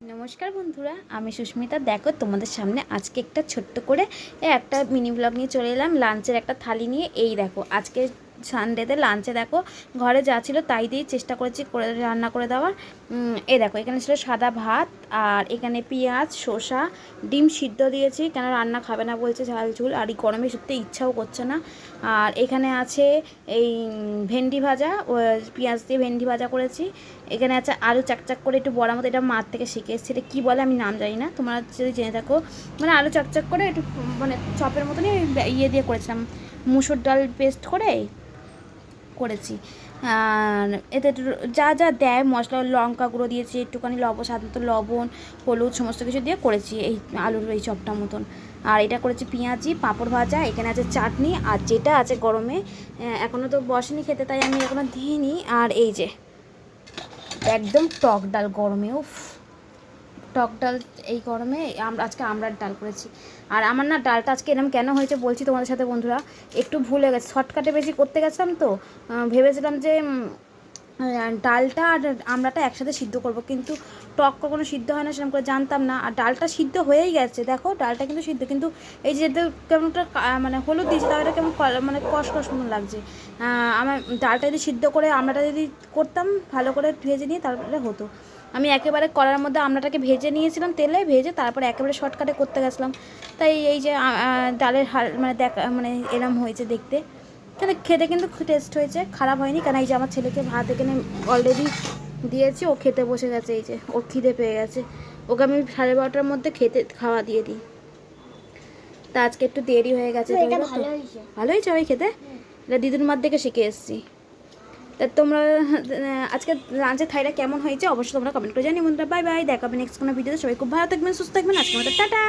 नमस्कार बंधुरा आमी सुष्मिता देखो तुम्हारे सामने आज के एक छोट्ट करे एक मिनी ब्लग नहीं चले एलाम लांचर एक थाली नहीं देखो आज के সানডেতে লাঞ্চে দেখো ঘরে যা ছিল তাই দিয়েই চেষ্টা করেছি করে রান্না করে দেওয়ার। এই দেখো এখানে ছিল সাদা ভাত আর এখানে পেঁয়াজ শসা ডিম সিদ্ধ দিয়েছি, কেন রান্না খাবে না বলছে ঝাল ঝুল, আর এই গরমে সত্যি ইচ্ছাও করছে না। আর এখানে আছে এই ভেন্ডি ভাজা, পেঁয়াজ দিয়ে ভেন্ডি ভাজা করেছি। এখানে আছে আলু চাকচাক করে একটু বড়ার মতো, এটা মার থেকে শিখে এসেছি, এটা কী বলে আমি নাম জানি না, তোমরা যদি জেনে থাকো। মানে আলু চাকচাক করে একটু মানে চপের মতনই ইয়ে দিয়ে করেছিলাম, মুসুর ডাল পেস্ট করে করেছি। আর এতে যা যা দেয় মশলা লঙ্কা গুঁড়ো দিয়েছি, একটুখানি স্বাদ মতো লবণ হলুদ সমস্ত কিছু দিয়ে করেছি এই আলুর এই চপটা মতন। আর এটা করেছি পেঁয়াজি পাঁপড় ভাজা, এখানে আছে চাটনি, আর যেটা আছে গরমে এখনও তো বসেনি খেতে তাই আমি এখনও দিইনি। আর এই যে একদম টক ডাল গরমে, উফ টক ডাল এই গরমে আমরা আজকে আমড়ার ডাল করেছি। আর আমার না ডালটা আজকে এরকম কেন হয়েছে বলছি তোমাদের সাথে বন্ধুরা, একটু ভুলে গেছে, শর্টকাটে বেশি করতে গেছিলাম তো ভেবেছিলাম যে ডালটা আর আমড়াটা একসাথে সিদ্ধ করব, কিন্তু টক কখনো সিদ্ধ হয় না সেরকম করে জানতাম না। আর ডালটা সিদ্ধ হয়েই গেছে, দেখো ডালটা কিন্তু সিদ্ধ, কিন্তু এই যে কেমন একটা মানে হলুদ দিয়েছে তাও এটা কেমন মানে কষ মতো লাগছে। আমার ডালটা যদি সিদ্ধ করে আমড়াটা যদি করতাম ভালো করে ভেজে নিয়ে তারপরে হতো। আমি একেবারে কড়ার মধ্যে আমড়াটাকে ভেজে নিয়েছিলাম তেলে ভেজে, তারপরে একেবারে শর্টকাটে করতে গেছিলাম, তাই এই যে ডালের মানে দেখা মানে এরম হয়েছে দেখতে। কেন খেতে কিন্তু টেস্ট হয়েছে, খারাপ হয়নি। কেন এই যে আমার ছেলেকে ভাত এখানে অলরেডি দিয়েছি, ও খেতে বসে গেছে, এই যে ওর খিদে পেয়ে গেছে, ওকে আমি 12:30টার মধ্যে খাওয়া দিয়ে দিই। তা আজকে একটু দেরি হয়ে গেছে। ভালো হয়েছে ওই খেতে, এটা দিদুর মার দেখে শিখে এসেছি। তা তোমরা আজকে লাঞ্চের থাইটা কেমন হয়েছে অবশ্যই তোমরা কমেন্ট করে জানিও বন্ধুরা। বাই বাই, দেখাবে নেক্সট কোনো ভিডিওতে। সবাই খুব ভালো থাকবেন সুস্থ থাকবেন, আজকে আমাদের টাটা।